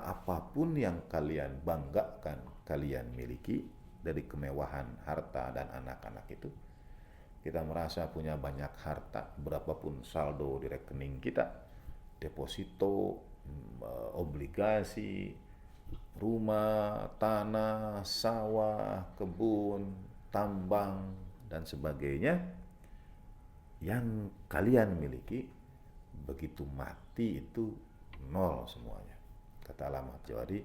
apapun yang kalian banggakan, kalian miliki dari kemewahan harta dan anak-anak itu. Kita merasa punya banyak harta, berapapun saldo di rekening kita, deposito, obligasi, rumah, tanah, sawah, kebun, tambang, dan sebagainya yang kalian miliki, begitu mati itu nol semuanya. Kata Alamat Jawadi,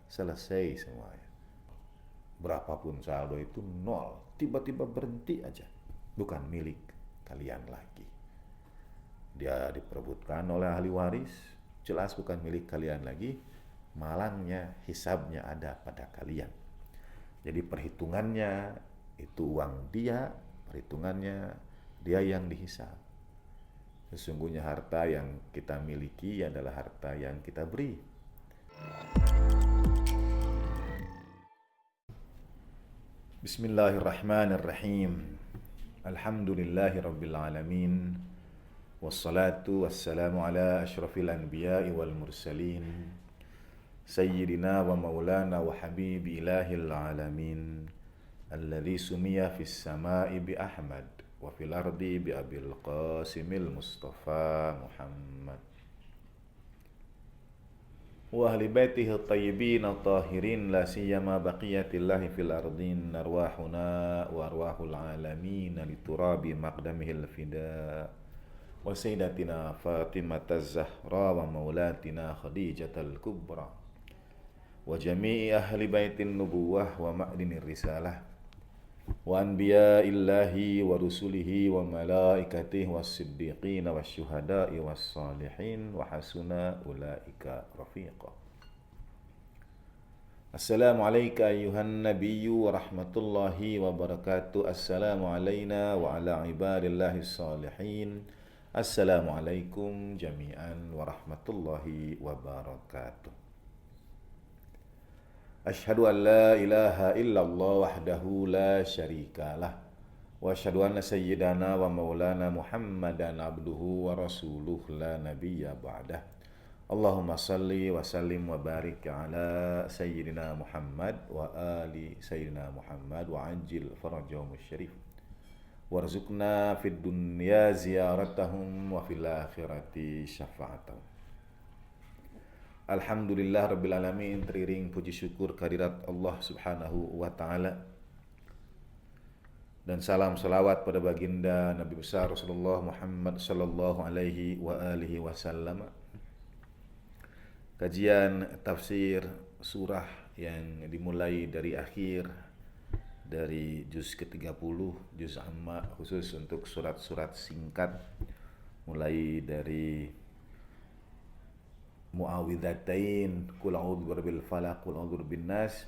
selesai semuanya. Berapapun saldo itu nol, tiba-tiba berhenti aja, bukan milik kalian lagi. Dia diperebutkan oleh ahli waris, jelas bukan milik kalian lagi. Malangnya hisabnya ada pada kalian. Jadi perhitungannya itu uang dia, perhitungannya dia yang dihisab. Sesungguhnya harta yang kita miliki adalah harta yang kita beri. Bismillahirrahmanirrahim. Alhamdulillahi rabbil alamin. Wassalatu wassalamu ala asyrafil anbiya'i wal mursalin. Sayyidina wa maulana wa habibi ilahil alamin. Alladhi sumiya fis sama'i bi Ahmad wa fil ardi bi Abil Qasimil Mustafa Muhammad wa ahli baitihi at-tayyibin at-tahirin, la siyama baqiyatillahi fil ardin, arwahuna wa arwahul alamin liturabi maqdamihil fida wa sayyidatina Fatimah Zahra wa maulatina Khadijatal Kubra wa jami'i ahli baitin nubuwah wa ma'dinir risalah wa anbiya'illahi wa rusulihi wa malaikatihi was siddiqin was syuhada'i was salihin wa hasuna ulaika rafiqa. Assalamu alayka ayyuhan nabiyyu wa rahmatullahi wa barakatuh. Assalamu alayna wa ala ibadillahi salihin. Assalamu alaikum jami'an wa rahmatullahi wa barakatuh. Asyhadu an la ilaha illallah wahdahu la syarikalah wa asyhadu anna sayyidana wa maulana Muhammadan abduhu wa rasuluh la nabiyya ba'dah. Allahumma salli wa sallim wa barik ala sayyidina Muhammad wa ali sayyidina Muhammad wa ajil farajahum syarif warzuqna fid dunya ziyaratahum wa fil akhirati syafa'atahum. Alhamdulillah rabbil alamin. Teriring puji syukur kehadirat Allah subhanahu wa ta'ala, dan salam salawat pada baginda Nabi besar Rasulullah Muhammad sallallahu alaihi wa alihi wasallam. Kajian tafsir surah yang dimulai dari akhir, dari juz ke-30, juz amma, khusus untuk surat-surat singkat, mulai dari Muawwidzatain, Qul a'udzu birabbil falaq, Qul a'udzu birabbin nas.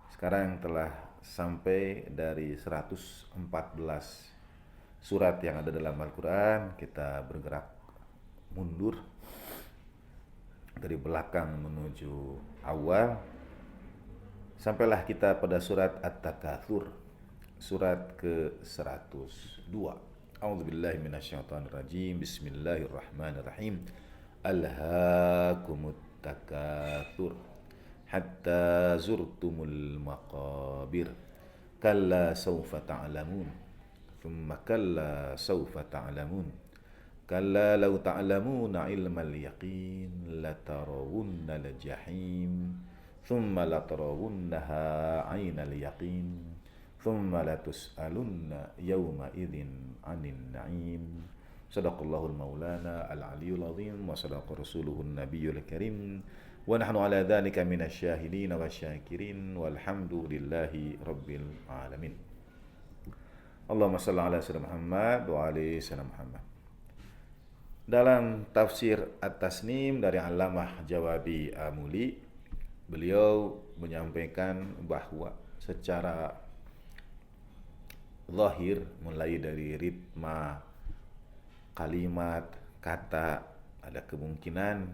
Sekarang telah sampai dari 114 surat yang ada dalam Al-Quran. Kita bergerak mundur dari belakang menuju awal, sampailah kita pada surat At-Takatsur, surat ke-102. A'udzubillahi minasyaitonirrajim. Bismillahirrahmanirrahim. Alhaakumut takatsur hatta zurtumul maqabir kalla sawfa ta'lamun thumma kalla sawfa ta'lamun kalla law ta'lamuna ilmal yaqin latarawunnal jahim thumma latarawunnaha 'ainal yaqin thumma latus'alunna yawma idzin 'anil na'im. Sadaqallahul maulana al-aliyul azim wa sadaqa rasuluhun nabiyyul karim wa nahnu ala dzalika minasyahidin wasyakirin walhamdulillahi rabbil alamin. Allahumma shalli ala sayyidina Muhammad wa ali sayyidina Muhammad. Dalam tafsir At-Tasnim dari Allamah Jawadi Amuli, beliau menyampaikan bahwa secara zahir, mulai dari ritma kalimat, kata, ada kemungkinan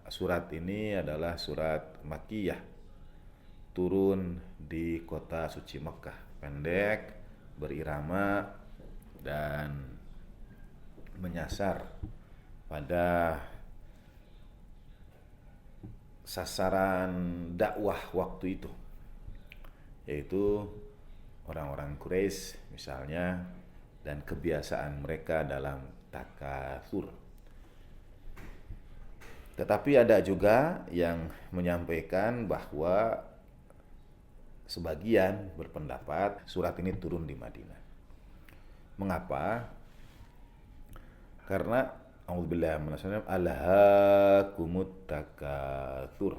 surat ini adalah surat Makkiyah, turun di kota suci Mekah, pendek, berirama, dan menyasar pada sasaran dakwah waktu itu, yaitu orang-orang Quraisy misalnya, dan kebiasaan mereka dalam takatsur. Tetapi ada juga yang menyampaikan bahwa sebagian berpendapat surat ini turun di Madinah. Mengapa? Karena a'udzubillahi minasyaitonir rajim, alhaakumut takatsur,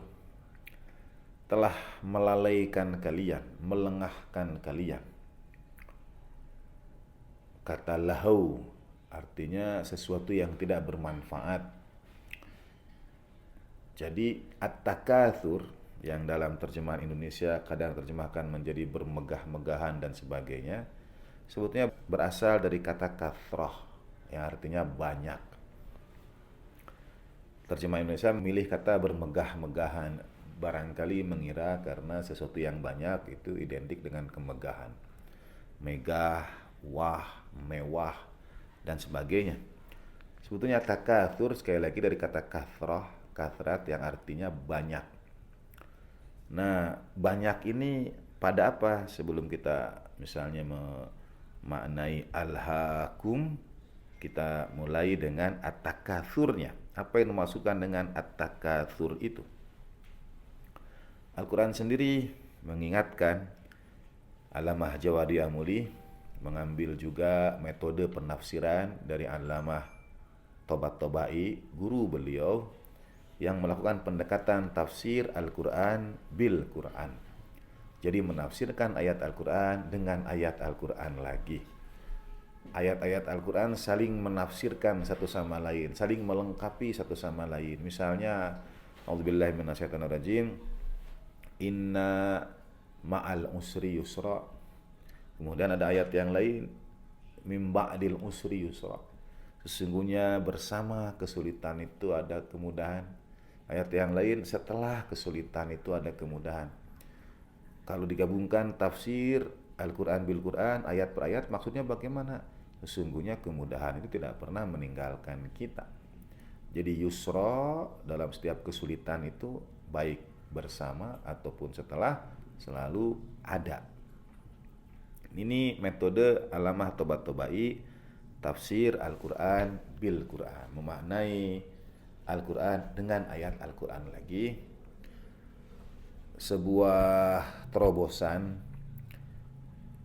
telah melalaikan kalian, melengahkan kalian. Kata lahau artinya sesuatu yang tidak bermanfaat. Jadi at-takatsur yang dalam terjemahan Indonesia kadang terjemahkan menjadi bermegah-megahan dan sebagainya, sebetulnya berasal dari kata kathrah yang artinya banyak. Terjemahan Indonesia memilih kata bermegah-megahan, barangkali mengira karena sesuatu yang banyak itu identik dengan kemegahan. Megah, wah, mewah, dan sebagainya. Sebetulnya takatsur sekali lagi dari kata kathrah, kathrat yang artinya banyak. Nah, banyak ini pada apa? Sebelum kita misalnya memaknai alhaakum, kita mulai dengan at-takatsurnya. Apa yang dimaksudkan dengan at-takatsur itu? Al-Quran sendiri mengingatkan, Allamah Jawadi Amuli mengambil juga metode penafsiran dari Allamah Tobat-Tobai, guru beliau, yang melakukan pendekatan tafsir Al-Quran bil Quran. Jadi menafsirkan ayat Al-Quran dengan ayat Al-Quran lagi. Ayat-ayat Al-Quran saling menafsirkan satu sama lain, saling melengkapi satu sama lain. Misalnya, a'udzubillahi minasyaitonirrajim, inna ma'al usri yusra. Kemudian ada ayat yang lain, mim ba'dil usri yusra. Sesungguhnya bersama kesulitan itu ada kemudahan. Ayat yang lain, setelah kesulitan itu ada kemudahan. Kalau digabungkan tafsir Al-Quran bil Quran, ayat per ayat, maksudnya bagaimana? Sesungguhnya kemudahan itu tidak pernah meninggalkan kita. Jadi yusra dalam setiap kesulitan itu, baik bersama ataupun setelah, selalu ada. Ini metode Allamah Tobat-Tobai, tafsir Al-Quran bil Quran, memaknai Al-Quran dengan ayat Al-Quran lagi. Sebuah terobosan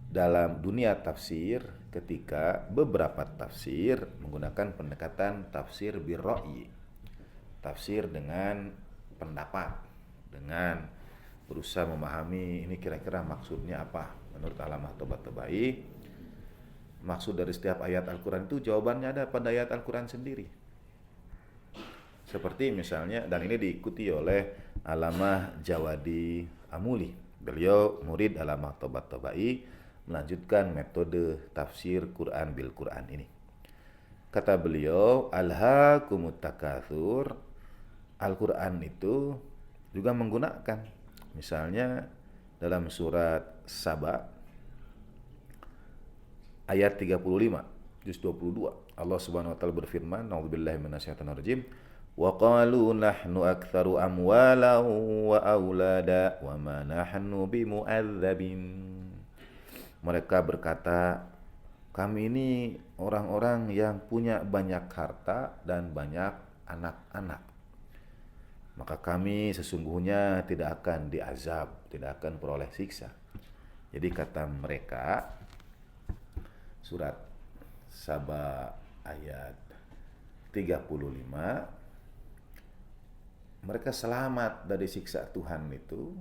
dalam dunia tafsir ketika beberapa tafsir menggunakan pendekatan tafsir birra'yi, tafsir dengan pendapat, dengan berusaha memahami ini kira-kira maksudnya apa menurut Allamah Tobat-Tobai. Maksud dari setiap ayat Al-Quran itu jawabannya ada pada ayat Al-Quran sendiri. Seperti misalnya, dan ini diikuti oleh Allamah Jawadi Amuli. Beliau murid Allamah Tobat-Tobai, melanjutkan metode tafsir Quran bil Quran ini. Kata beliau, alhaakumut takatsur, Al-Quran itu juga menggunakan, misalnya dalam surat Saba ayat 35, juz 22, Allah Subhanahu wa taala berfirman, a'udzubillahi minasyaitonirrajim, wa qalu nahnu aktsaru amwalan wa aulada wa ma nahnu bimu'adzabin. Mereka berkata, kami ini orang-orang yang punya banyak harta dan banyak anak-anak, maka kami sesungguhnya tidak akan diazab, tidak akan peroleh siksa. Jadi kata mereka, surat Saba ayat 35, mereka selamat dari siksa Tuhan itu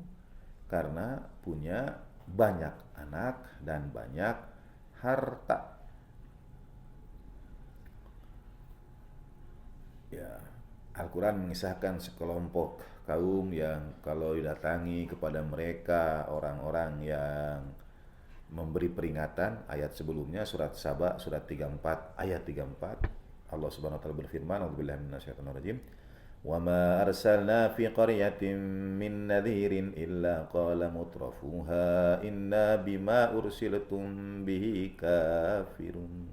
karena punya banyak anak dan banyak harta. Ya, Al-Quran mengisahkan sekelompok kaum yang kalau didatangi kepada mereka orang-orang yang memberi peringatan, ayat sebelumnya surat Saba surat 34 ayat 34, Allah Subhanahu wa taala berfirman, a'udzubillahi minasyaitonirrajim, wa ma arsalna fi qaryatin min nadhirin illa qala mutrafuha inna bima ursiltum bihi kafirun.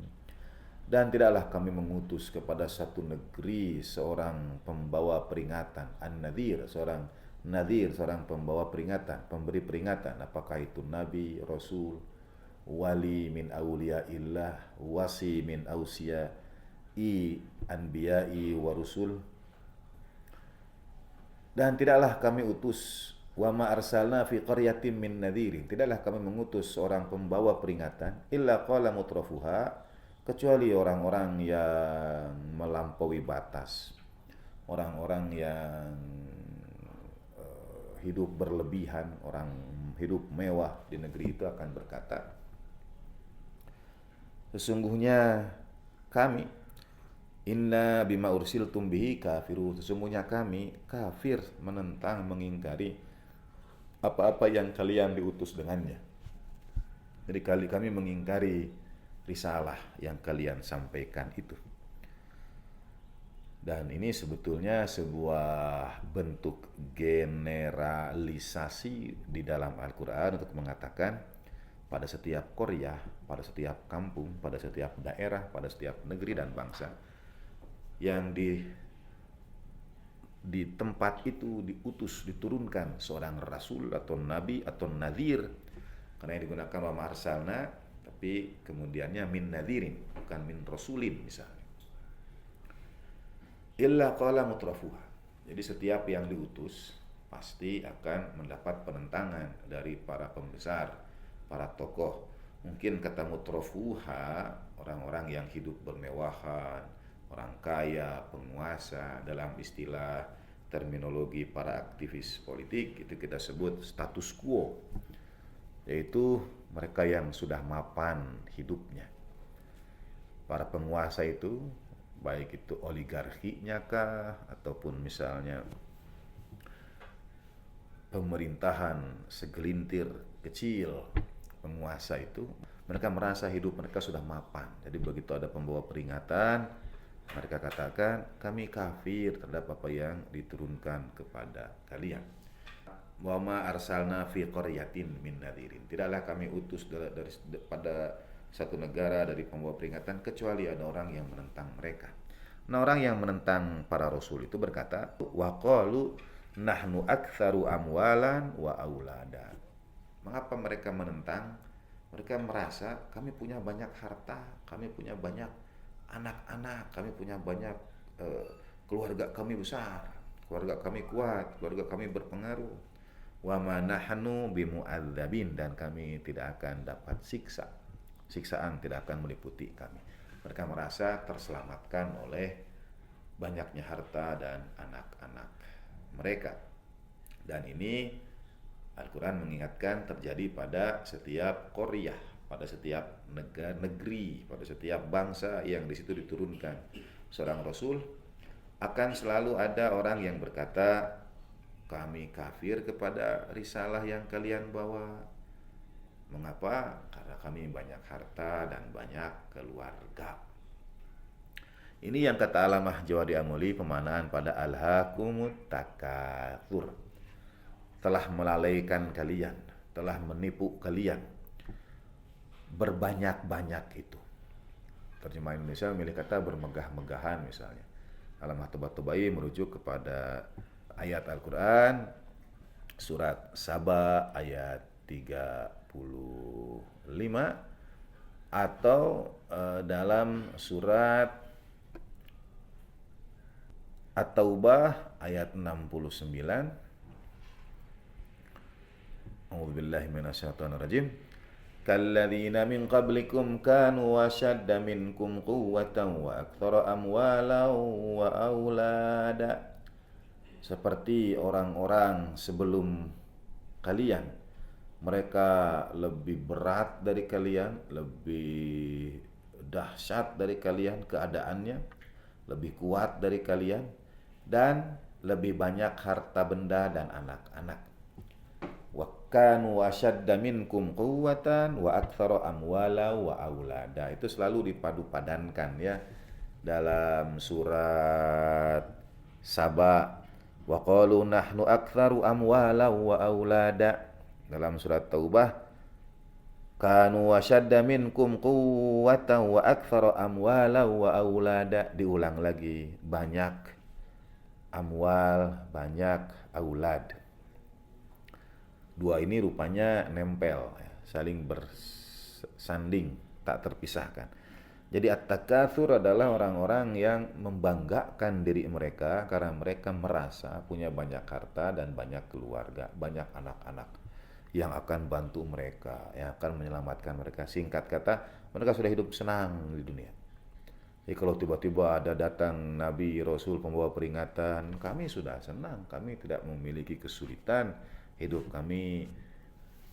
Dan tidaklah kami mengutus kepada satu negeri seorang pembawa peringatan, an-nadhir, seorang nadhir, seorang pembawa peringatan, pemberi peringatan, apakah itu nabi, rasul, wali min auliyaillah, wasi min ausiyai anbiya'i wa rusul. Dan tidaklah kami utus wa ma arsalna fi qaryatin min nadhirin, tidaklah kami mengutus seorang pembawa peringatan illa qala mutrafuha, kecuali orang-orang yang melampaui batas, orang-orang yang hidup berlebihan, orang hidup mewah di negeri itu akan berkata, sesungguhnya kami inna bima ursiltum bihi kafiru, sesungguhnya kami kafir, menentang, mengingkari apa-apa yang kalian diutus dengannya. Jadi kami mengingkari risalah yang kalian sampaikan itu. Dan ini sebetulnya sebuah bentuk generalisasi di dalam Al-Quran untuk mengatakan pada setiap qaryah, pada setiap kampung, pada setiap daerah, pada setiap negeri dan bangsa yang di tempat itu diutus, diturunkan seorang rasul atau nabi atau nadhir, karena yang digunakan wa ma arsalna, tapi kemudiannya min nadhirin, bukan min rasulin misalnya. Illa qala mutrafuha. Jadi setiap yang diutus pasti akan mendapat penentangan dari para pembesar, para tokoh. Mungkin kata mutrafuha, orang-orang yang hidup bermewahan, orang kaya, penguasa, dalam istilah terminologi para aktivis politik itu kita sebut status quo, yaitu mereka yang sudah mapan hidupnya. Para penguasa itu, baik itu oligarkinya kah, ataupun misalnya pemerintahan segelintir kecil penguasa itu, mereka merasa hidup mereka sudah mapan. Jadi begitu ada pembawa peringatan, mereka katakan, kami kafir terhadap apa yang diturunkan kepada kalian. Wa ma arsalna fi qaryatin min nadhirin, tidaklah kami utus pada satu negara dari pembawa peringatan kecuali ada orang yang menentang mereka. Nah, orang yang menentang para rasul itu berkata, wa qalu nahnu aktsaru amwalan wa aulada. Mengapa mereka menentang? Mereka merasa kami punya banyak harta, kami punya banyak anak-anak, kami punya banyak keluarga kami besar, keluarga kami kuat, keluarga kami berpengaruh. Wa ma nahnu bimu'adzabin, dan kami tidak akan dapat siksa. Siksaan tidak akan meliputi kami. Mereka merasa terselamatkan oleh banyaknya harta dan anak-anak mereka. Dan ini Al-Quran mengingatkan terjadi pada setiap qaryah, pada setiap negeri, pada setiap bangsa yang di situ diturunkan seorang rasul, akan selalu ada orang yang berkata, kami kafir kepada risalah yang kalian bawa. Mengapa? Karena kami banyak harta dan banyak keluarga. Ini yang kata Alamah Jawadi Amuli pemanaan pada alhaakumut takatsur, telah melalaikan kalian, telah menipu kalian berbanyak-banyak itu. Terjemah Indonesia memilih kata bermegah-megahan misalnya. Alamah Tobat-Tobai merujuk kepada ayat Al-Quran surat Saba ayat 35 atau dalam surat At-Taubah ayat 69. A'udzubillahi minasyaitonirrajim. Kalladzina min qablikum kanu ashadda minkum quwwatan wa aktsara amwalan wa aulada. Seperti orang-orang sebelum kalian, mereka lebih berat dari kalian, lebih dahsyat dari kalian keadaannya, lebih kuat dari kalian, dan lebih banyak harta benda dan anak-anak. Wa kanu ashadda minkum quwwatan wa aktsara amwala wa aulada. Itu selalu dipadu-padankan ya dalam surat Saba. Wa qalu nahnu aktsaru amwala wa aulada. Dalam surat Taubah Kanu wasyadda minkum quwwatan wa aktsara amwala wa aulada. Diulang lagi, banyak amwal, banyak aulad. Dua ini rupanya nempel, saling bersanding, tak terpisahkan. Jadi at-takatsur adalah orang-orang yang membanggakan diri mereka karena mereka merasa punya banyak harta dan banyak keluarga, banyak anak-anak yang akan bantu mereka, yang akan menyelamatkan mereka. Singkat kata, mereka sudah hidup senang di dunia. Jadi kalau tiba-tiba ada datang Nabi, Rasul, pembawa peringatan, kami sudah senang, kami tidak memiliki kesulitan, hidup kami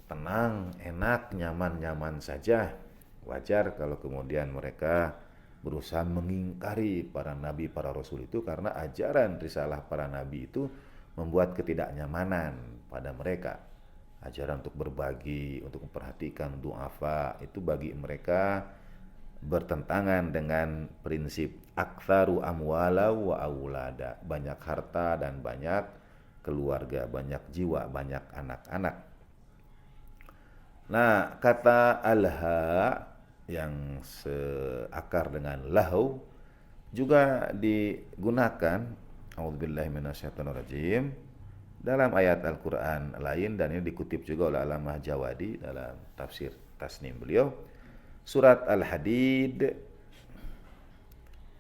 tenang, enak, nyaman-nyaman saja. Wajar kalau kemudian mereka berusaha mengingkari para nabi, para rasul itu karena ajaran risalah para nabi itu membuat ketidaknyamanan pada mereka. Ajaran untuk berbagi, untuk memperhatikan du'afa, itu bagi mereka bertentangan dengan prinsip aktsaru amwala wa aulada, banyak harta dan banyak keluarga, banyak jiwa, banyak anak-anak. Nah, kata alha yang seakar dengan lahu juga digunakan, a'udzubillahi minasyaitonirrajim, dalam ayat Al-Quran lain, dan ini dikutip juga oleh Alamah Jawadi dalam tafsir Tasnim beliau. Surat Al-Hadid,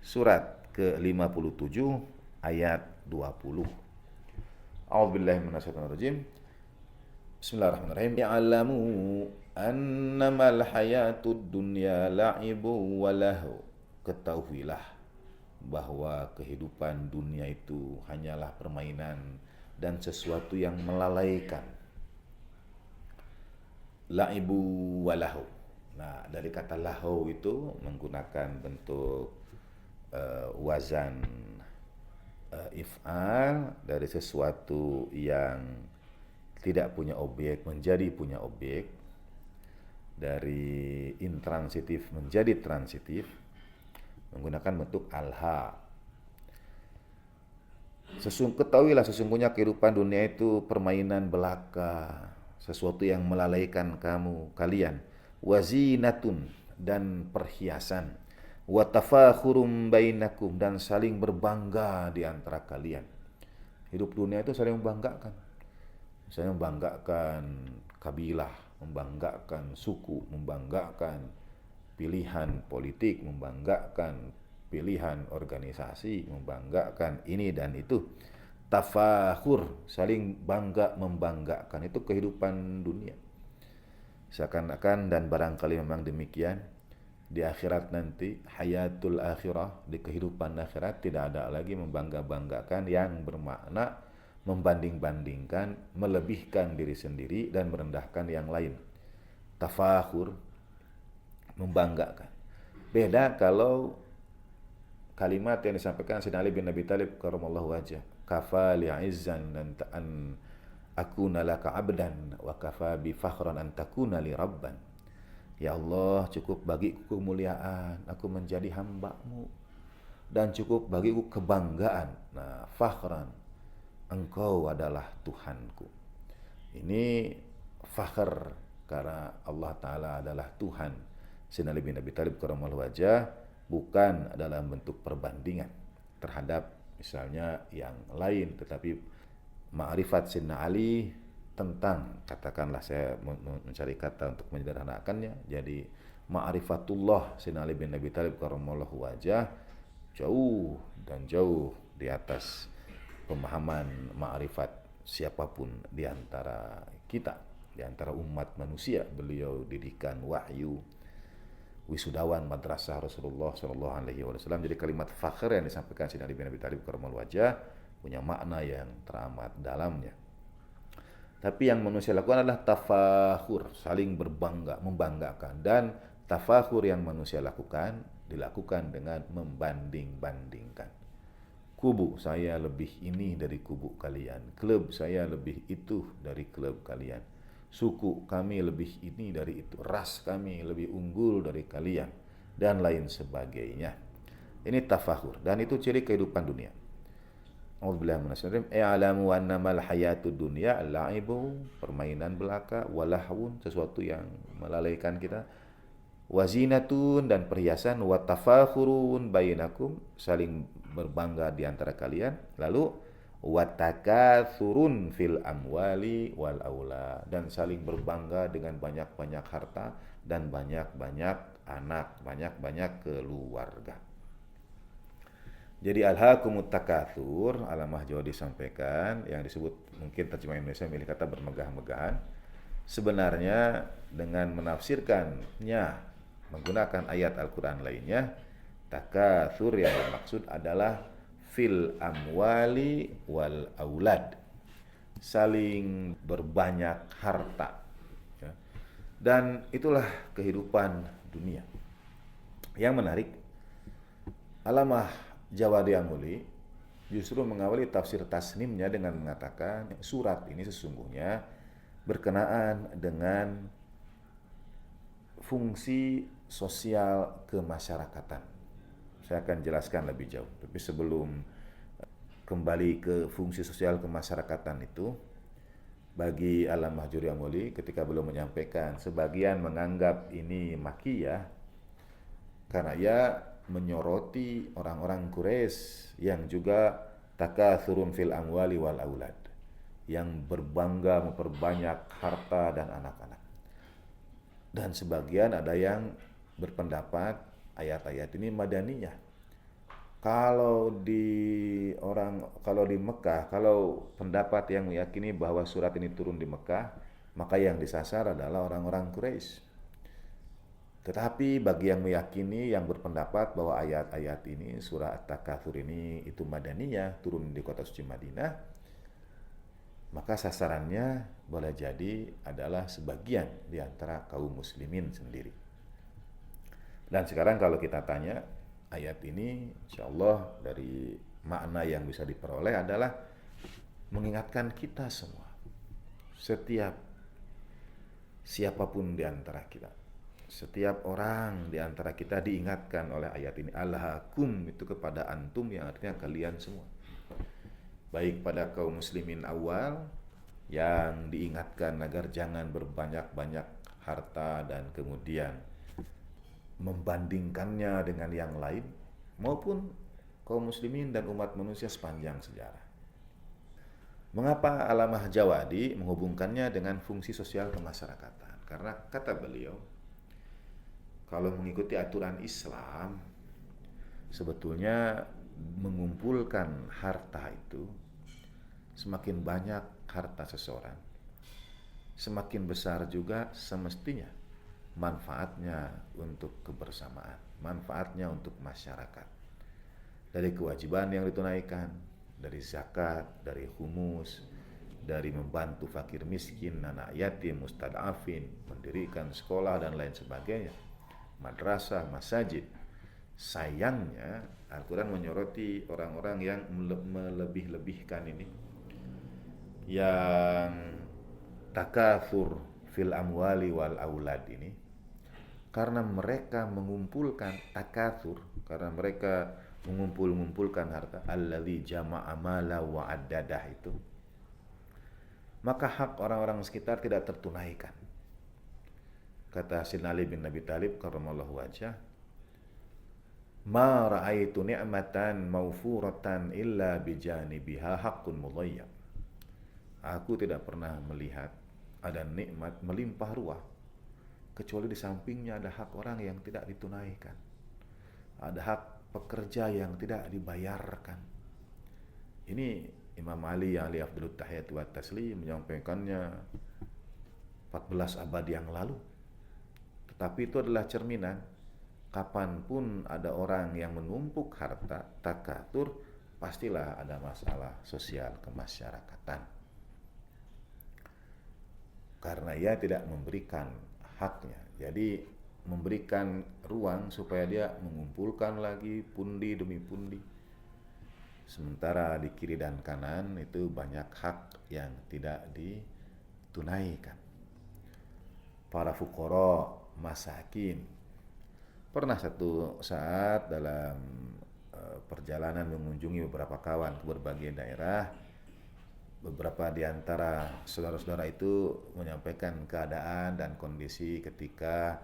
surat ke-57 ayat 20. A'udzubillahi minasyaitonirrajim. Bismillahirrahmanirrahim. Ya'lamu annamal hayatud dunya la'ibu wa lahu. Ketahuilah bahwa kehidupan dunia itu hanyalah permainan dan sesuatu yang melalaikan. La'ibu wa lahu. Nah, dari kata lahu itu menggunakan bentuk wazan if'al, dari sesuatu yang tidak punya objek menjadi punya objek, dari intransitif menjadi transitif, menggunakan bentuk alha. Ketahuilah sesungguhnya kehidupan dunia itu permainan belaka, sesuatu yang melalaikan kalian. Wazinatun, dan perhiasan. Watafakhurum bainakum, dan saling berbangga di antara kalian. Hidup dunia itu saling membanggakan. Misalnya membanggakan kabilah, membanggakan suku, membanggakan pilihan politik, membanggakan pilihan organisasi, membanggakan ini dan itu. Tafakhur, saling bangga membanggakan, itu kehidupan dunia. Seakan-akan, dan barangkali memang demikian, di akhirat nanti, hayatul akhirah, di kehidupan akhirat tidak ada lagi membangga-banggakan yang bermakna membanding-bandingkan, melebihkan diri sendiri dan merendahkan yang lain. Tafakhur, membanggakan. Beda kalau kalimat yang disampaikan Sayyidina Ali bin Abi Thalib karramallahu wajhah, kafa li'izzan an akuna laka abdan wa kafa bi fakhran an takuna li rabban. Ya Allah, cukup bagiku kemuliaan aku menjadi hamba-Mu, dan cukup bagiku kebanggaan, nah, fakhran, Engkau adalah Tuhanku. Ini fakhr karena Allah Ta'ala adalah Tuhan. Sayyidina Ali bin Abi Thalib karramallahu wajhah bukan dalam bentuk perbandingan terhadap misalnya yang lain, tetapi ma'rifat Sayyidina Ali tentang, katakanlah saya mencari kata untuk menyederhanakannya, jadi ma'rifatullah Sayyidina Ali bin Abi Thalib karramallahu wajhah jauh dan jauh di atas pemahaman ma'rifat siapapun di antara kita, di antara umat manusia. Beliau didikan wahyu, wisudawan madrasah Rasulullah sallallahu alaihi wasallam. Jadi kalimat fakhr yang disampaikan Sayyidina Ali bin Abi Thalib karramallahu wajhah punya makna yang teramat dalamnya. Tapi yang manusia lakukan adalah tafakhur, saling berbangga, membanggakan. Dan tafakhur yang manusia lakukan dilakukan dengan membanding-bandingkan. Kubu saya lebih ini dari kubu kalian, klub saya lebih itu dari klub kalian, suku kami lebih ini dari itu, ras kami lebih unggul dari kalian, dan lain sebagainya. Ini tafakhur, dan itu ciri kehidupan dunia. A'udzubillahi minasyaitonir rajim. I'lamu annamal hayatud dunya la'ibu, permainan belaka, walahwun, sesuatu yang melalaikan kita, wazinatun, dan perhiasan, watafakhurun bainakum, saling berbangga di antara kalian, lalu watakatsurun fil amwali wal aula, dan saling berbangga dengan banyak-banyak harta dan banyak-banyak anak, banyak-banyak keluarga. Jadi alhaakumut takatsur, alamah Jawa disampaikan, yang disebut mungkin terjemah Indonesia milih kata bermegah-megahan. Sebenarnya dengan menafsirkannya menggunakan ayat Al-Quran lainnya, takatsur yang bermaksud adalah fil amwali wal aulad, saling berbanyak harta. Ya. Dan itulah kehidupan dunia. Yang menarik, alamah Jawadi Amuli justru mengawali tafsir tasnimnya dengan mengatakan surat ini sesungguhnya berkenaan dengan fungsi sosial kemasyarakatan. Saya akan jelaskan lebih jauh. Tapi sebelum kembali ke fungsi sosial kemasyarakatan itu, bagi Alamah Juri Amuli ketika belum menyampaikan, sebagian menganggap ini makiyah karena ia menyoroti orang-orang Quraisy yang juga takatsurun fil amwali wal aulad, yang berbangga memperbanyak harta dan anak-anak. Dan sebagian ada yang berpendapat ayat-ayat ini madaniyah. Kalau di Mekah, kalau pendapat yang meyakini bahwa surat ini turun di Mekah, maka yang disasar adalah orang-orang Quraisy. Tetapi bagi yang meyakini, yang berpendapat bahwa ayat-ayat ini, surah At-Takatsur ini itu madaniyah, turun di kota suci Madinah, maka sasarannya boleh jadi adalah sebagian di antara kaum muslimin sendiri. Dan sekarang kalau kita tanya, ayat ini insya Allah dari makna yang bisa diperoleh adalah mengingatkan kita semua, setiap siapapun di antara kita, setiap orang di antara kita diingatkan oleh ayat ini. Alhaakum itu kepada antum, yang artinya kalian semua. Baik pada kaum muslimin awal yang diingatkan agar jangan berbanyak-banyak harta dan kemudian membandingkannya dengan yang lain, maupun kaum muslimin dan umat manusia sepanjang sejarah. Mengapa Alamah Jawadi menghubungkannya dengan fungsi sosial kemasyarakatan? Karena kata beliau, kalau mengikuti aturan Islam, sebetulnya mengumpulkan harta itu, semakin banyak harta seseorang, semakin besar juga semestinya manfaatnya untuk kebersamaan, manfaatnya untuk masyarakat. Dari kewajiban yang ditunaikan, dari zakat, dari humus, dari membantu fakir miskin, anak yatim, mustadafin, mendirikan sekolah dan lain sebagainya, madrasah, masjid. Sayangnya Al-Quran menyoroti orang-orang yang melebih-lebihkan ini, yang takatsur fil amwali wal aulad ini, karena mereka mengumpulkan takatsur, karena mereka mengumpulkan harta, allazi jama'a mala wa addadah itu, maka hak orang-orang sekitar tidak tertunaikan. Kata Sayyidina Ali bin Abi Thalib karramallahu wajhah, ma ra'aitu ni'matan mawfuratan illa bijanibiha haqqun mudhayyab. Aku tidak pernah melihat ada nikmat melimpah ruah kecuali di sampingnya ada hak orang yang tidak ditunaikan, ada hak pekerja yang tidak dibayarkan. Ini Imam Ali yang Ali Afdalut Tahiyat wa Taslim menyampaikannya 14 abad yang lalu. Tetapi itu adalah cerminan, kapanpun ada orang yang menumpuk harta, takatur, pastilah ada masalah sosial kemasyarakatan. Karena ia tidak memberikan haknya. Jadi memberikan ruang supaya dia mengumpulkan lagi pundi demi pundi. Sementara di kiri dan kanan itu banyak hak yang tidak ditunaikan. Para fuqara, masakin. Pernah satu saat dalam perjalanan mengunjungi beberapa kawan ke berbagai daerah. Beberapa di antara saudara-saudara itu menyampaikan keadaan dan kondisi ketika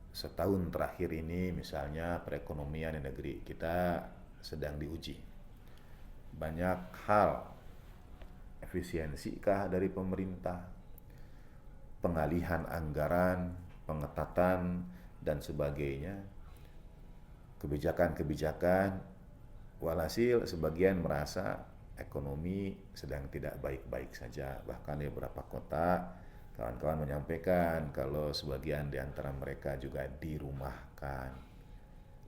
setahun terakhir ini, misalnya perekonomian di negeri kita sedang diuji. Banyak hal, efisiensikah dari pemerintah, pengalihan anggaran, pengetatan, dan sebagainya, kebijakan-kebijakan, walhasil sebagian merasa ekonomi sedang tidak baik-baik saja. Bahkan di beberapa kota, kawan-kawan menyampaikan kalau sebagian di antara mereka juga dirumahkan,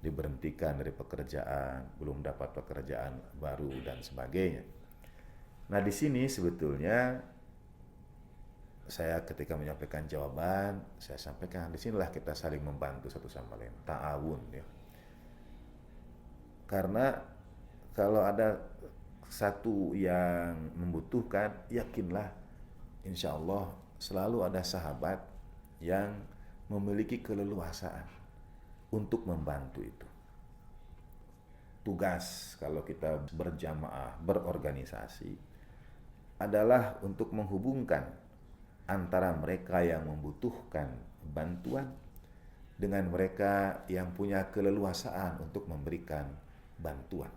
diberhentikan dari pekerjaan, belum dapat pekerjaan baru, dan sebagainya. Nah, di sini sebetulnya saya ketika menyampaikan jawaban, saya sampaikan disinilah kita saling membantu satu sama lain, ta'awun ya. Karena kalau ada satu yang membutuhkan, yakinlah insya Allah selalu ada sahabat yang memiliki keleluasaan untuk membantu itu. Tugas kalau kita berjamaah, berorganisasi adalah untuk menghubungkan antara mereka yang membutuhkan bantuan dengan mereka yang punya keleluasaan untuk memberikan bantuan.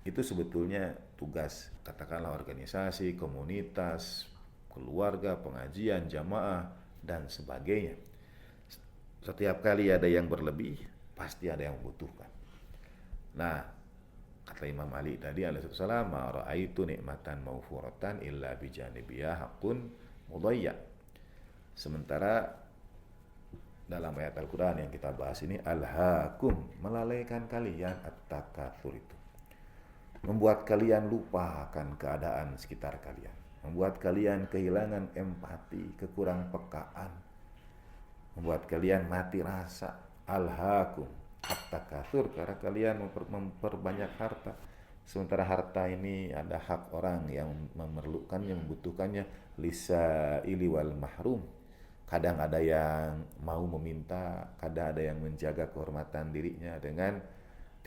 Itu sebetulnya tugas, katakanlah organisasi, komunitas, keluarga, pengajian, jamaah, dan sebagainya. Setiap kali ada yang berlebih, pasti ada yang membutuhkan. Nah, kata Imam Ali tadi alaihissalam, ma ra'aitu nikmatan maufuratan illa bijanibiyah haqqun mudayya. Sementara dalam ayat Al-Quran yang kita bahas ini, alhaakum, melalaikan kalian at-takatsur itu, membuat kalian lupa akan keadaan sekitar kalian, membuat kalian kehilangan empati, kekurang pekaan, membuat kalian mati rasa. Alhaakum at-takatsur, karena kalian memperbanyak harta, sementara harta ini ada hak orang yang memerlukannya, membutuhkannya, lisaili wal mahrum. Kadang ada yang mau meminta, kadang ada yang menjaga kehormatan dirinya dengan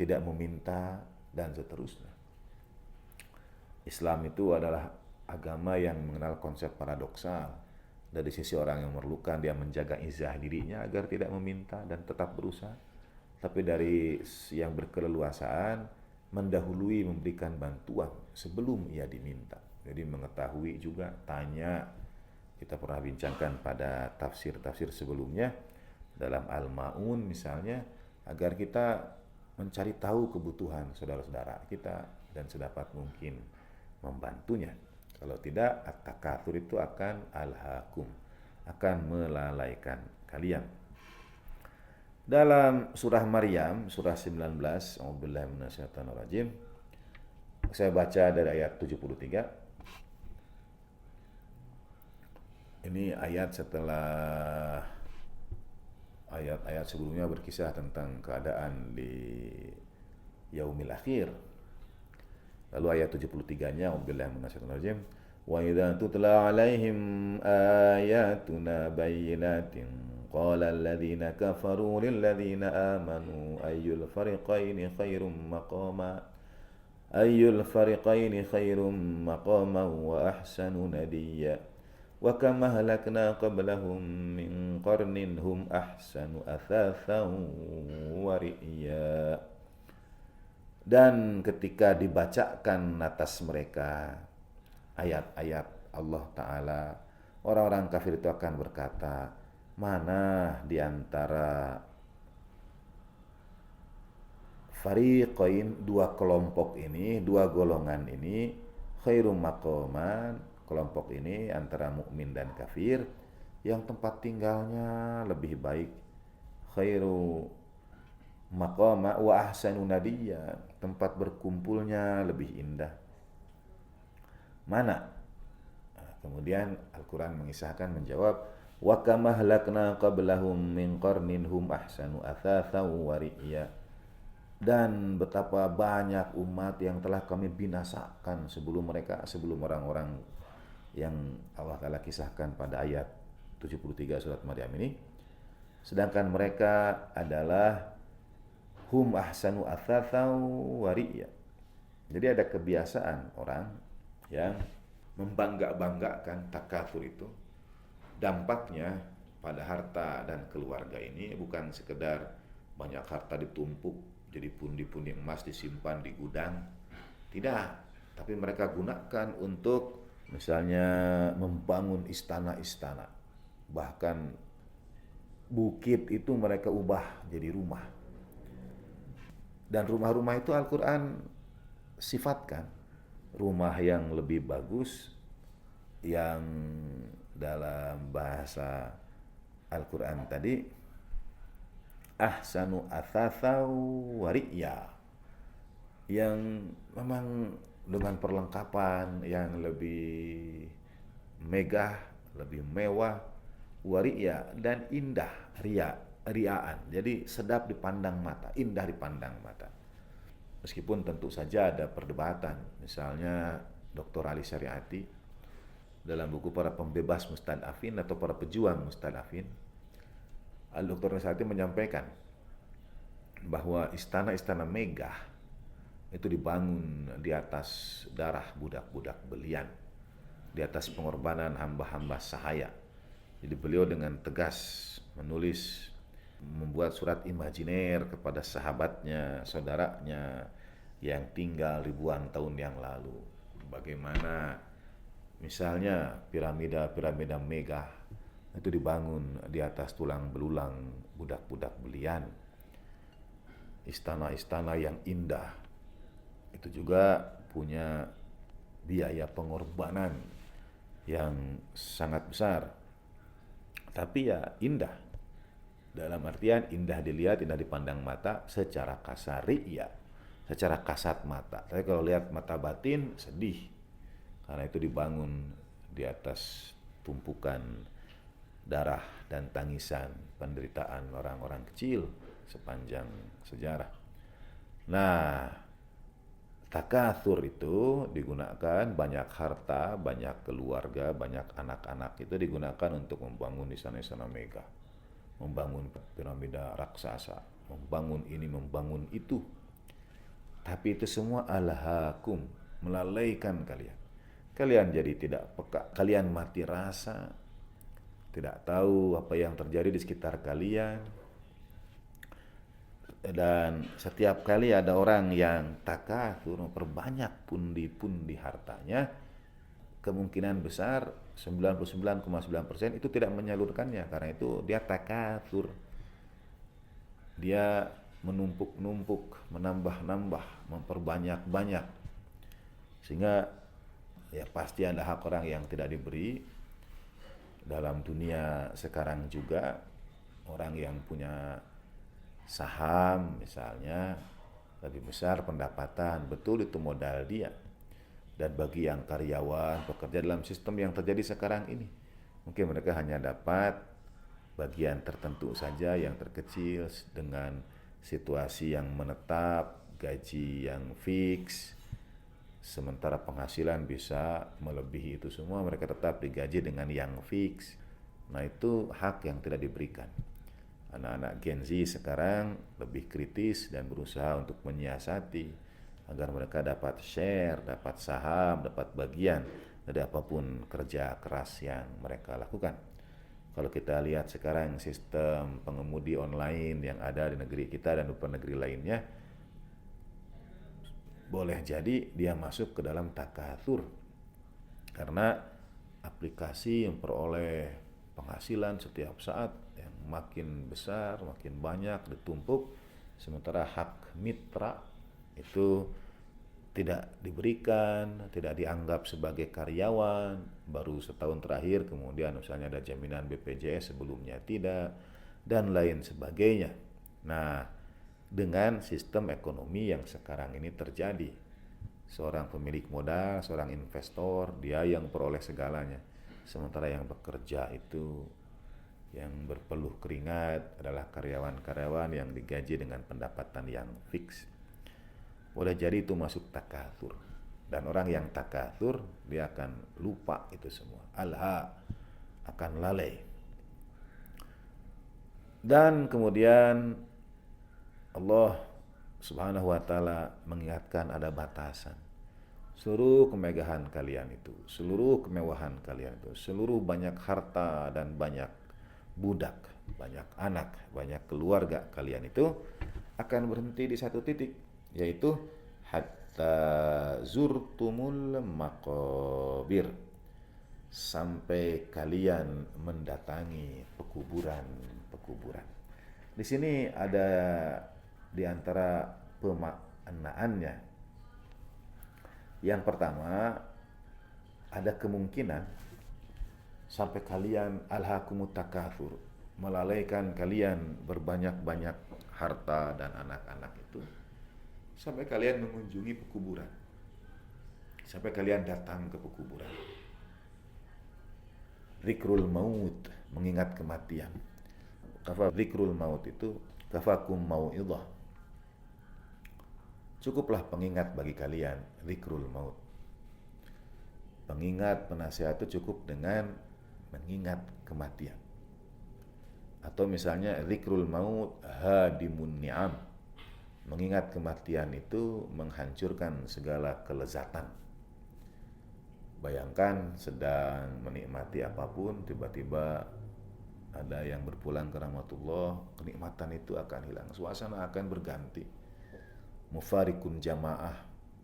tidak meminta, dan seterusnya. Islam itu adalah agama yang mengenal konsep paradoksal. Dari sisi orang yang memerlukan, dia menjaga izah dirinya agar tidak meminta dan tetap berusaha. Tapi dari yang berkeleluasaan, mendahului memberikan bantuan sebelum ia diminta. Jadi mengetahui juga, tanya. Kita pernah bincangkan pada tafsir-tafsir sebelumnya dalam Al-Ma'un misalnya, agar kita mencari tahu kebutuhan saudara-saudara kita dan sedapat mungkin membantunya. Kalau tidak, at-takatsur itu akan alhaakum, akan melalaikan kalian. Dalam surah Maryam, surah 19, a'udzubillahi minasyaitonirrajim, saya baca dari ayat 73. Ini ayat setelah ayat-ayat sebelumnya berkisah tentang keadaan di yaumil akhir. Lalu ayat 73-nya, a'udzubillahi minasyaitonirrajim, wa idza tutla 'alaihim ayatuna bayyinatin qala alladziina kafaruu lil ladziina aamanu ayyul fariqaini khairum maqaman wa ahsanu nadiyya wa kama halakna qablahum min qarnin hum ahsanu athathan wa ri'ya. Dan ketika dibacakan atas mereka ayat-ayat Allah Ta'ala, orang-orang kafir itu akan berkata, mana di antara fariqain, dua kelompok ini, dua golongan ini, khairum maqaman, kelompok ini antara mukmin dan kafir, yang tempat tinggalnya lebih baik, khairu maqama wa ahsanu nadiyya, tempat berkumpulnya lebih indah. Mana? Kemudian Al-Quran mengisahkan, menjawab, wa kama halakna qablahum min qarnin hum ahsanu athathan wa ri'ya. Dan betapa banyak umat yang telah kami binasakan sebelum mereka, sebelum orang-orang yang Allah Ta'ala kisahkan pada ayat 73 surat Maryam ini. Sedangkan mereka adalah hum ahsanu athathau wariya. Jadi ada kebiasaan orang yang membangga-banggakan takatsur itu. Dampaknya pada harta dan keluarga ini bukan sekedar banyak harta ditumpuk jadi pundi-pundi emas disimpan di gudang. Tidak, tapi mereka gunakan untuk misalnya membangun istana-istana. Bahkan bukit itu mereka ubah jadi rumah. Dan rumah-rumah itu Al-Quran sifatkan rumah yang lebih bagus, yang dalam bahasa Al-Quran tadi ahsanu athathau wariya, yang memang dengan perlengkapan yang lebih megah, lebih mewah, wariya, dan indah, riaan. Jadi sedap dipandang mata, indah dipandang mata. Meskipun tentu saja ada perdebatan. Misalnya Dr. Ali Syariati dalam buku para pembebas mustadafin atau para pejuang mustadafin, Dr. Ali Syariati menyampaikan bahwa istana-istana megah itu dibangun di atas darah budak-budak belian, di atas pengorbanan hamba-hamba sahaya. Jadi beliau dengan tegas menulis, membuat surat imajiner kepada sahabatnya, saudaranya yang tinggal ribuan tahun yang lalu. Bagaimana misalnya piramida-piramida megah itu dibangun di atas tulang belulang budak-budak belian. Istana-istana yang indah itu juga punya biaya pengorbanan yang sangat besar. Tapi ya indah. Dalam artian indah dilihat, indah dipandang mata secara kasar, ya, secara kasat mata. Tapi kalau lihat mata batin sedih, karena itu dibangun di atas tumpukan darah dan tangisan penderitaan orang-orang kecil sepanjang sejarah. Nah, takatsur itu digunakan, banyak harta, banyak keluarga, banyak anak-anak itu digunakan untuk membangun istana-istana megah, membangun piramida raksasa, membangun ini, membangun itu. Tapi itu semua alhaakum, melalaikan kalian. Kalian jadi tidak peka, kalian mati rasa, tidak tahu apa yang terjadi di sekitar kalian. Dan setiap kali ada orang yang takatsur, memperbanyak pundi-pundi hartanya, kemungkinan besar 99,9% itu tidak menyalurkannya, karena itu dia takatsur. Dia menumpuk-numpuk, menambah-nambah, memperbanyak-banyak. Sehingga ya pasti ada hak orang yang tidak diberi. Dalam dunia sekarang juga orang yang punya saham misalnya lebih besar pendapatan, betul itu modal dia. Dan bagi yang karyawan bekerja dalam sistem yang terjadi sekarang ini, mungkin mereka hanya dapat bagian tertentu saja yang terkecil dengan situasi yang menetap, gaji yang fix, sementara penghasilan bisa melebihi itu semua, mereka tetap digaji dengan yang fix. Nah itu hak yang tidak diberikan. Anak-anak Gen Z sekarang lebih kritis dan berusaha untuk menyiasati agar mereka dapat share, dapat saham, dapat bagian dari apapun kerja keras yang mereka lakukan. Kalau kita lihat sekarang sistem pengemudi online yang ada di negeri kita dan beberapa negeri lainnya, boleh jadi dia masuk ke dalam takatsur karena aplikasi memperoleh penghasilan setiap saat yang makin besar, makin banyak ditumpuk, sementara hak mitra itu tidak diberikan, tidak dianggap sebagai karyawan, baru setahun terakhir kemudian misalnya ada jaminan BPJS sebelumnya tidak, dan lain sebagainya. Nah, dengan sistem ekonomi yang sekarang ini terjadi, seorang pemilik modal, seorang investor, dia yang peroleh segalanya, sementara yang bekerja itu, yang berpeluh keringat adalah karyawan-karyawan yang digaji dengan pendapatan yang fix. Boleh jadi itu masuk takatsur. Dan orang yang takatsur, dia akan lupa itu semua. Alha, akan lalai. Dan kemudian Allah Subhanahu wa ta'ala mengingatkan ada batasan. Seluruh kemegahan kalian itu, seluruh kemewahan kalian itu, seluruh banyak harta dan banyak budak, banyak anak, banyak keluarga kalian itu akan berhenti di satu titik, yaitu hatta zurtumul maqabir, sampai kalian mendatangi pekuburan-pekuburan. Di sini ada di antara pemaknaannya. Yang pertama, ada kemungkinan sampai kalian alhaakumut takatsur, melalaikan kalian berbanyak-banyak harta dan anak-anak itu, sampai kalian mengunjungi pekuburan, sampai kalian datang ke pekuburan. Zikrul maut, mengingat kematian. Kafa zikrul maut itu kafakum mau'idhah. Cukuplah pengingat bagi kalian, zikrul maut. Pengingat, penasihat itu cukup dengan mengingat kematian. Atau misalnya zikrul maut hadimun ni'am. Mengingat kematian itu menghancurkan segala kelezatan. Bayangkan sedang menikmati apapun, tiba-tiba ada yang berpulang ke rahmatullah, kenikmatan itu akan hilang, suasana akan berganti. Mufarikun jamaah,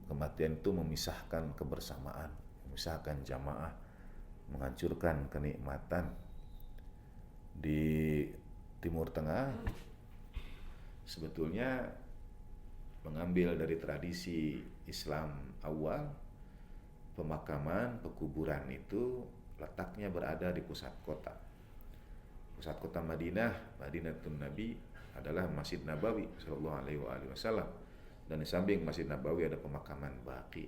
kematian itu memisahkan kebersamaan, memisahkan jamaah, menghancurkan kenikmatan. Di Timur Tengah sebetulnya mengambil dari tradisi Islam awal, pemakaman, pekuburan itu letaknya berada di pusat kota. Pusat kota Madinah, Madinatun Nabi adalah Masjid Nabawi sallallahu alaihi wasallam. Dan di samping Masjid Nabawi ada pemakaman Baqi.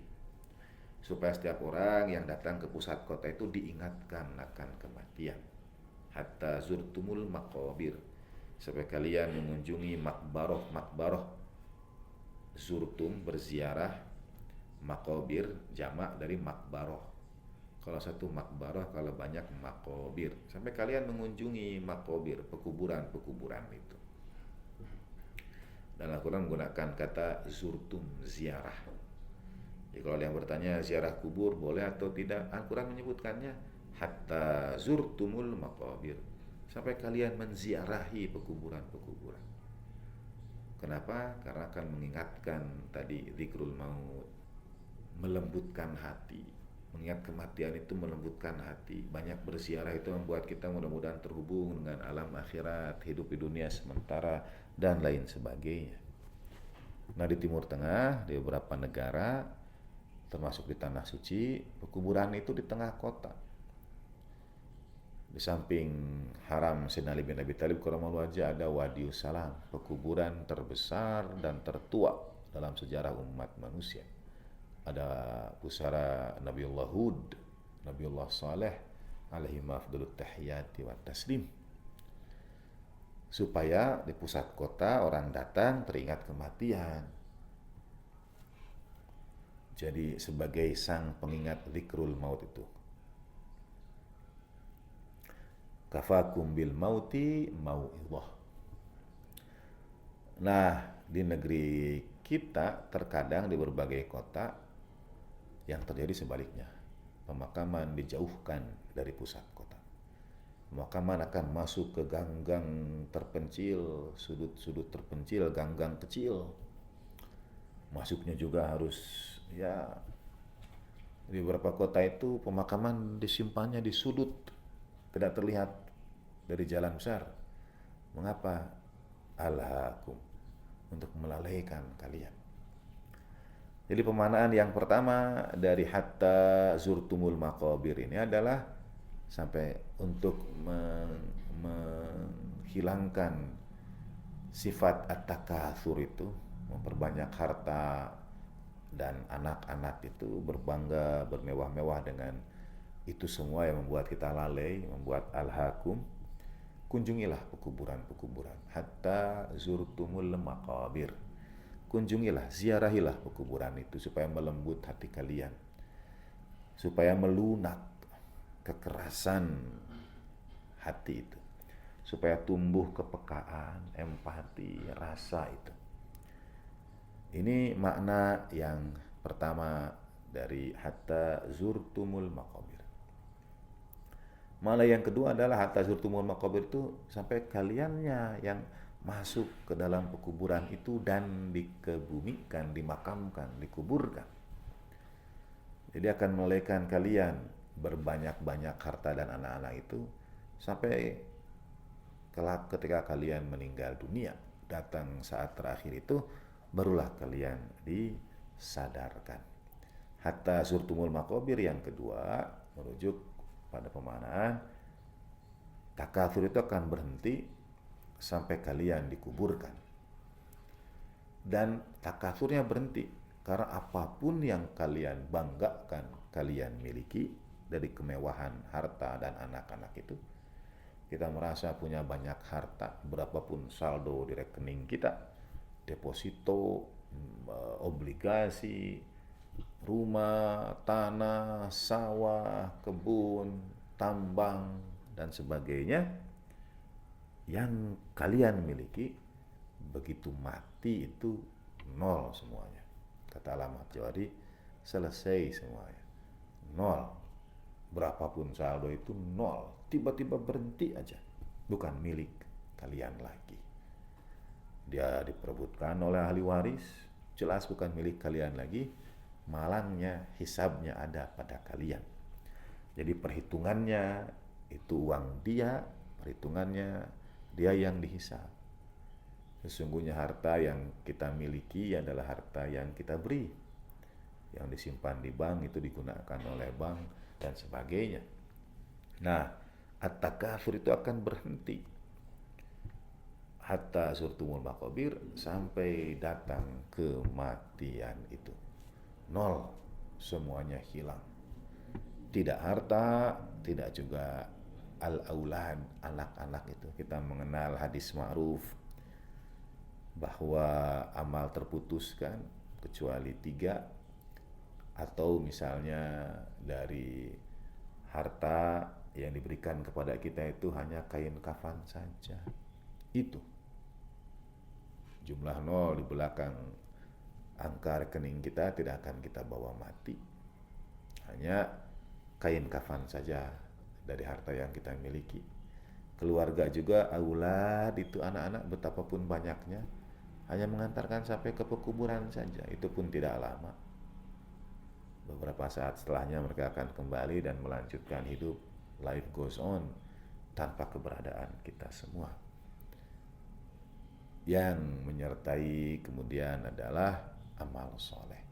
Supaya setiap orang yang datang ke pusat kota itu diingatkan akan kematian. Hatta zurtumul maqabir, sampai kalian mengunjungi makbaroh. Zurtum berziarah, maqabir jamak dari makbaroh. Kalau satu makbaroh, kalau banyak maqabir. Sampai kalian mengunjungi maqabir, pekuburan-pekuburan itu. Dan Al-Quran menggunakan kata zurtum, ziarah. Jadi kalau ada yang bertanya ziarah kubur boleh atau tidak, Al-Quran menyebutkannya hatta zurtumul maqabir, sampai kalian menziarahi pekuburan-pekuburan. Kenapa? Karena akan mengingatkan tadi zikrul maut, melembutkan hati. Mengingat kematian itu melembutkan hati. Banyak berziarah itu membuat kita mudah-mudahan terhubung dengan alam akhirat, hidup di dunia sementara, dan lain sebagainya. Nah, di Timur Tengah, di beberapa negara, termasuk di Tanah Suci, pekuburan itu di tengah kota. Di samping haram Sayyidina Ali bin Abi Thalib karramallahu wajhah ada Wadius Salam, pekuburan terbesar dan tertua dalam sejarah umat manusia. Ada pusara Nabiullah Hud, Nabiullah Saleh alaihi afdalut tahiyati wa taslim. Supaya di pusat kota orang datang teringat kematian. Jadi sebagai sang pengingat zikrul maut itu. Kafakum bil mauti mau'idhah. Nah, di negeri kita terkadang di berbagai kota yang terjadi sebaliknya. Pemakaman dijauhkan dari pusat kota. Pemakaman akan masuk ke gang-gang terpencil, sudut-sudut terpencil, gang-gang kecil. Masuknya juga harus di beberapa kota itu pemakaman disimpannya di sudut, tidak terlihat dari jalan besar. Mengapa? Alhaakum, untuk melalaikan kalian. Jadi pemaknaan yang pertama dari hatta zurtumul maqabir ini adalah sampai untuk menghilangkan sifat at-takatsur itu, memperbanyak harta dan anak-anak itu, berbangga, bermewah-mewah dengan itu semua yang membuat kita lalai, membuat alhaakum. Kunjungilah pekuburan-pekuburan hatta zurtumul maqabir. Kunjungilah, ziarahilah pekuburan itu supaya melembut hati kalian, supaya melunak kekerasan hati itu, supaya tumbuh kepekaan, empati, rasa itu. Ini makna yang pertama dari hatta zurtumul maqabir. Makna yang kedua adalah hatta zurtumul maqabir itu sampai kaliannya yang masuk ke dalam pekuburan itu dan dikebumikan, dimakamkan, dikuburkan. Jadi akan melelehkan kalian berbanyak-banyak harta dan anak-anak itu sampai kelak ketika kalian meninggal dunia, datang saat terakhir itu barulah kalian disadarkan. Hatta surtumul makobir yang kedua merujuk pada pemaknaan takatsur itu akan berhenti sampai kalian dikuburkan. Dan takatsurnya berhenti karena apapun yang kalian banggakan, kalian miliki dari kemewahan harta dan anak-anak itu, kita merasa punya banyak harta, berapapun saldo di rekening kita, deposito, obligasi, rumah, tanah, sawah, kebun, tambang, dan sebagainya yang kalian miliki, begitu mati itu nol semuanya. Kata alamat Jawadi, selesai semuanya. Nol. Berapapun saldo itu nol. Tiba-tiba berhenti aja. Bukan milik kalian lagi. Dia diperebutkan oleh ahli waris. Jelas bukan milik kalian lagi. Malangnya, hisabnya ada pada kalian. Jadi perhitungannya itu uang dia. Perhitungannya dia yang dihisab. Sesungguhnya harta yang kita miliki adalah harta yang kita beri. Yang disimpan di bank itu digunakan oleh bank dan sebagainya. Nah, at-takatsur itu akan berhenti hatta zurtumul maqabir sampai datang kematian itu. Nol, semuanya hilang. Tidak harta, tidak juga al-aulad, anak-anak itu. Kita mengenal hadis ma'ruf bahwa amal terputuskan kecuali 3, atau misalnya dari harta yang diberikan kepada kita itu hanya kain kafan saja. Itu jumlah 0 di belakang angka rekening kita tidak akan kita bawa mati. Hanya kain kafan saja dari harta yang kita miliki. Keluarga juga, aulad itu anak-anak betapapun banyaknya, hanya mengantarkan sampai ke pekuburan saja. Itu pun tidak lama. Beberapa saat setelahnya mereka akan kembali dan melanjutkan hidup. Life goes on tanpa keberadaan kita semua. Yang menyertai kemudian adalah amal soleh.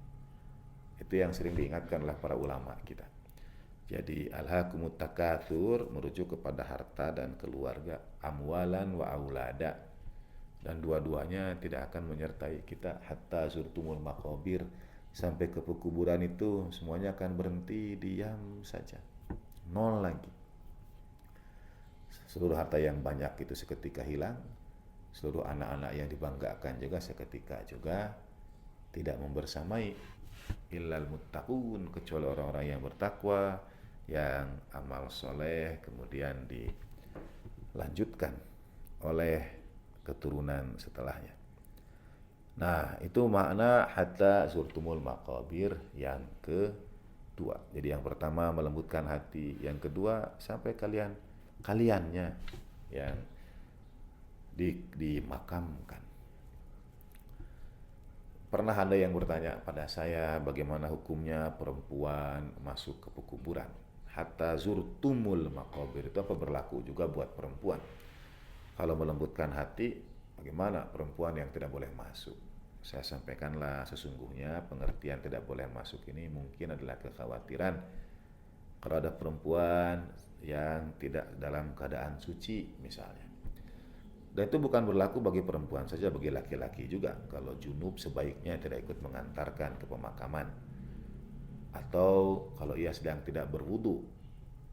Itu yang sering diingatkan oleh para ulama kita. Jadi alhaakumut takatsur merujuk kepada harta dan keluarga, amwalan wa aulada. Dan dua-duanya tidak akan menyertai kita hatta zurtumul maqabir, sampai ke pekuburan itu semuanya akan berhenti, diam saja. Nol lagi. Seluruh harta yang banyak itu seketika hilang. Seluruh anak-anak yang dibanggakan juga seketika juga tidak membersamai. Illal muttaqun, kecuali orang-orang yang bertakwa, yang amal soleh kemudian dilanjutkan oleh keturunan setelahnya. Nah, itu makna hatta zurtumul maqabir yang kedua. Jadi yang pertama melembutkan hati, yang kedua sampai kaliannya yang dimakamkan. Pernah ada yang bertanya pada saya bagaimana hukumnya perempuan masuk ke pekuburan. Hatta zurtumul maqabir itu apa berlaku juga buat perempuan? Kalau melembutkan hati, bagaimana perempuan yang tidak boleh masuk? Saya sampaikanlah sesungguhnya pengertian tidak boleh masuk ini mungkin adalah kekhawatiran kalau ada perempuan yang tidak dalam keadaan suci misalnya. Dan itu bukan berlaku bagi perempuan saja, bagi laki-laki juga. Kalau junub sebaiknya tidak ikut mengantarkan ke pemakaman. Atau kalau ia sedang tidak berwudu.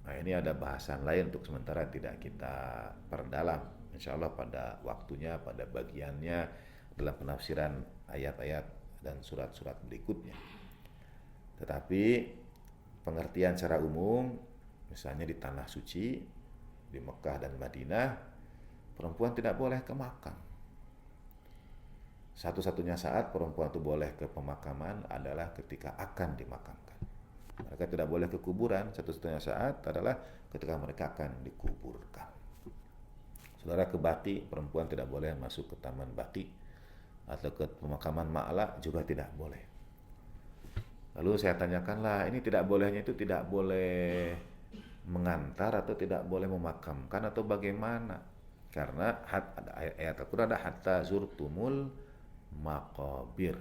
Nah, ini ada bahasan lain untuk sementara tidak kita perdalam. Insya Allah pada waktunya, pada bagiannya dalam penafsiran ayat-ayat dan surat-surat berikutnya. Tetapi pengertian secara umum, misalnya di tanah suci, di Mekah dan Madinah, perempuan tidak boleh ke makam. Satu-satunya saat perempuan itu boleh ke pemakaman adalah ketika akan dimakamkan. Mereka tidak boleh ke kuburan, satu-satunya saat adalah ketika mereka akan dikuburkan. Saudara, ke Baqi, perempuan tidak boleh masuk ke taman Baqi, atau ke pemakaman Ma'la juga tidak boleh. Lalu saya tanyakanlah, ini tidak bolehnya itu tidak boleh mengantar atau tidak boleh memakamkan atau bagaimana? Karena ada ayat Al-Quran ada hatta zurtumul maqabir.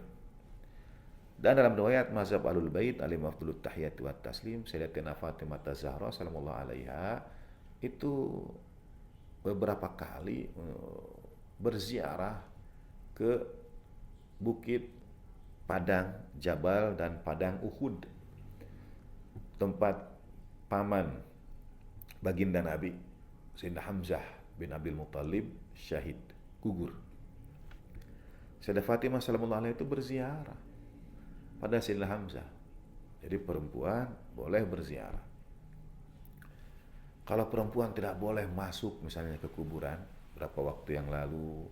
Dan dalam riwayat mazhab Ahlul Bait alaihi afdhalut tahiyati wat taslim, Sayyidatina Fatimah Az-Zahra sallallahu alaiha itu beberapa kali berziarah ke Bukit Padang Jabal dan Padang Uhud, tempat paman baginda Nabi Sayyidina Hamzah bin Abdul Muttalib syahid, gugur. Sayyidah Fatimah sallallahu alaihi itu berziarah pada Sayyidina Hamzah. Jadi perempuan boleh berziarah. Kalau perempuan tidak boleh masuk misalnya ke kuburan, berapa waktu yang lalu,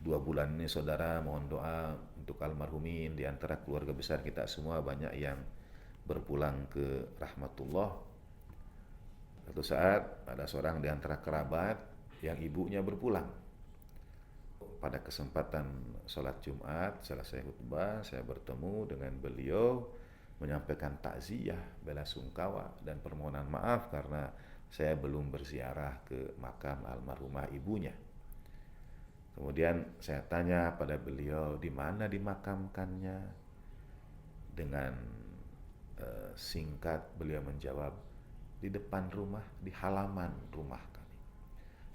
2 bulan ini saudara mohon doa untuk almarhumin. Di antara keluarga besar kita semua banyak yang berpulang ke rahmatullah. Suatu saat ada seorang di antara kerabat yang ibunya berpulang. Pada kesempatan sholat Jumat, selesai khutbah, saya bertemu dengan beliau, menyampaikan takziah, bela sungkawa dan permohonan maaf karena saya belum berziarah ke makam almarhumah ibunya. Kemudian saya tanya pada beliau di mana dimakamkannya. Dengan singkat beliau menjawab, di depan rumah, di halaman rumah kami.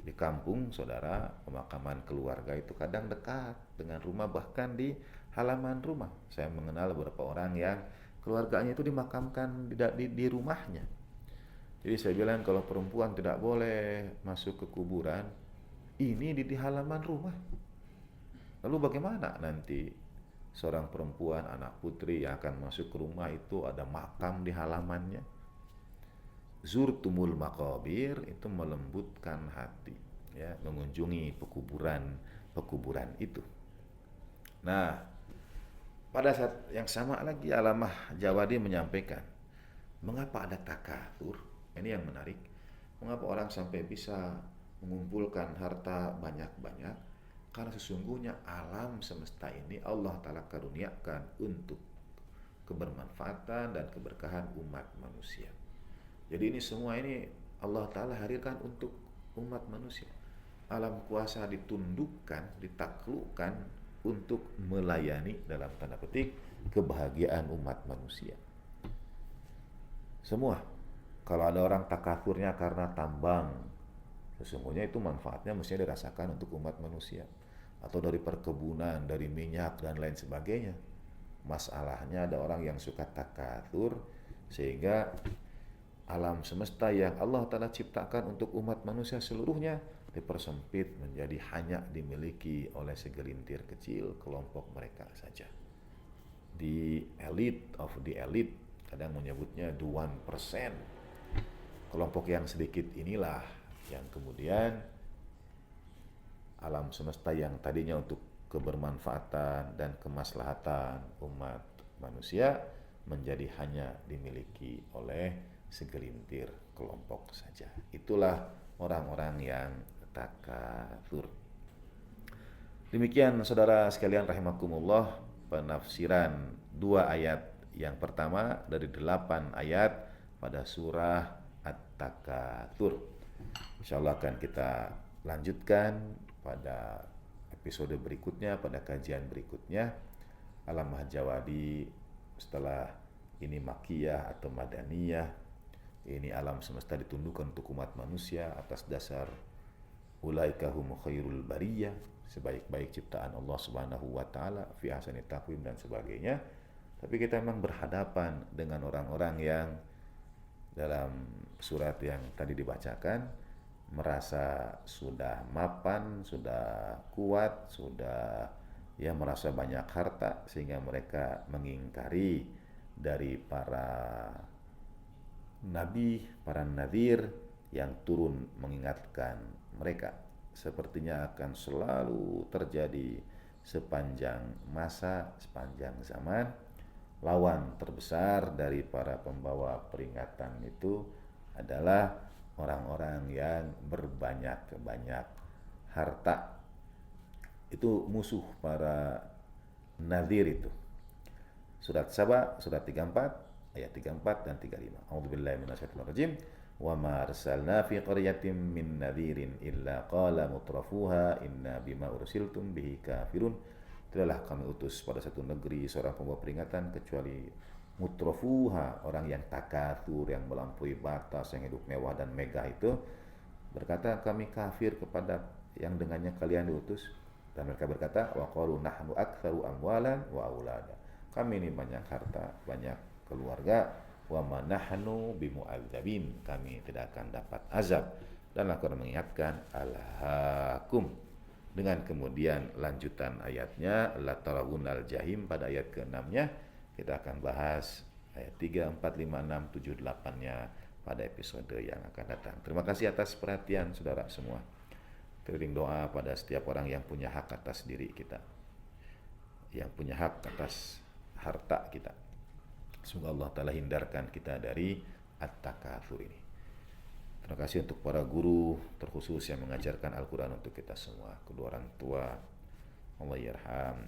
Di kampung saudara, pemakaman keluarga itu kadang dekat dengan rumah, bahkan di halaman rumah. Saya mengenal beberapa orang yang keluarganya itu dimakamkan di rumahnya. Jadi saya bilang kalau perempuan tidak boleh masuk ke kuburan, ini di halaman rumah. Lalu bagaimana nanti seorang perempuan, anak putri yang akan masuk ke rumah itu ada makam di halamannya? Zurtumul maqabir itu melembutkan hati, ya, mengunjungi pekuburan itu. Nah, pada saat yang sama lagi Alamah Jawadi menyampaikan, mengapa ada takatsur? Ini yang menarik. Mengapa orang sampai bisa mengumpulkan harta banyak-banyak? Karena sesungguhnya alam semesta ini Allah Ta'ala karuniakan untuk kebermanfaatan dan keberkahan umat manusia. Jadi ini semua ini Allah Ta'ala hadirkan untuk umat manusia. Alam kuasa ditundukkan, ditaklukkan untuk melayani dalam tanda petik kebahagiaan umat manusia. Semua. Kalau ada orang takaturnya karena tambang, sesungguhnya itu manfaatnya mestinya dirasakan untuk umat manusia. Atau dari perkebunan, dari minyak dan lain sebagainya. Masalahnya ada orang yang suka takatur sehingga alam semesta yang Allah Ta'ala ciptakan untuk umat manusia seluruhnya dipersempit menjadi hanya dimiliki oleh segelintir kecil kelompok mereka saja. The elite of the elite, kadang menyebutnya the 1%. Kelompok yang sedikit inilah yang kemudian alam semesta yang tadinya untuk kebermanfaatan dan kemaslahatan umat manusia menjadi hanya dimiliki oleh segelintir kelompok saja. Itulah orang-orang yang takatsur. Demikian saudara sekalian rahimakumullah, penafsiran 2 ayat yang pertama dari 8 ayat pada surah At-Takatsur. Insyaallah akan kita lanjutkan pada episode berikutnya, pada kajian berikutnya. Alamah Jawadi setelah ini Makkiyah atau Madaniyah, ini alam semesta ditundukkan untuk umat manusia atas dasar ulaika hum khairul bariyah, sebaik-baik ciptaan Allah Subhanahu wa taala, fi ahsani taqwim dan sebagainya. Tapi kita memang berhadapan dengan orang-orang yang dalam surat yang tadi dibacakan merasa sudah mapan, sudah kuat, sudah ya merasa banyak harta sehingga mereka mengingkari dari para nabi, para nadhir yang turun mengingatkan mereka. Sepertinya akan selalu terjadi sepanjang masa, sepanjang zaman. Lawan terbesar dari para pembawa peringatan itu adalah orang-orang yang berbanyak-banyak harta. Itu musuh para nadhir itu. Surat Saba, surat 34, ayat 34 dan 35. A'udzubillahi minasyaitonir rajim. Wa ma arsalna fi qaryatin min nadhirin illa qala mutrafuha inna bima ursiltum bihi kafirun. Tidaklah kami utus pada satu negeri seorang pembawa peringatan kecuali mutrafuha, orang yang takatsur, yang melampaui batas, yang hidup mewah dan megah itu berkata kami kafir kepada yang dengannya kalian diutus. Dan mereka berkata wa qalu nahnu aktsaru amwalan wa aulada. Kami ini banyak harta, banyak keluarga, wa ma nahnu bimu'adzabin, kami tidak akan dapat azab. Dan Al-Quran mengingatkan alhaakum, dengan kemudian lanjutan ayatnya la tarawunnal jahim pada ayat ke-6-nya. Kita akan bahas ayat 3, 4, 5, 6, 7, 8-nya pada episode yang akan datang. Terima kasih atas perhatian saudara semua. Keliling doa pada setiap orang yang punya hak atas diri kita, yang punya hak atas harta kita. Semoga Allah Ta'ala hindarkan kita dari at-takatsur ini. Terima kasih untuk para guru terkhusus yang mengajarkan Al-Quran untuk kita semua, kedua orang tua, Allah yarham.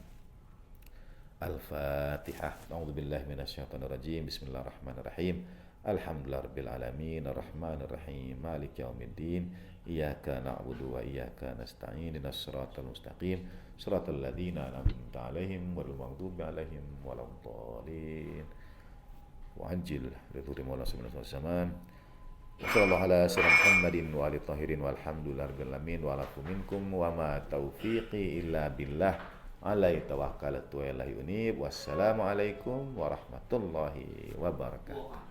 Al-Fatihah. A'udzubillahi minasyaitonirrajim. Bismillahirrahmanirrahim. Alhamdulillahirabbil alamin, arrahmanirrahim, maliki yaumiddin. Iyyaka na'budu wa iyyaka nasta'in. Ihdinas siratal mustaqim. Shiratal ladzina an'amta 'alaihim ghairil maghdubi 'alaihim waladdallin. Wa'ajil lidhuri maula sallallahu alaihi wasallam. Wassallallahu ala sayyidina Muhammadin wa alihi tahirin walhamdulillahirabbil alamin wa lakum minkum wa ma taufiqi illa billah. Alaihi tawakkaltu wa ilaihi unib. Wassalamu alaikum warahmatullahi wabarakatuh.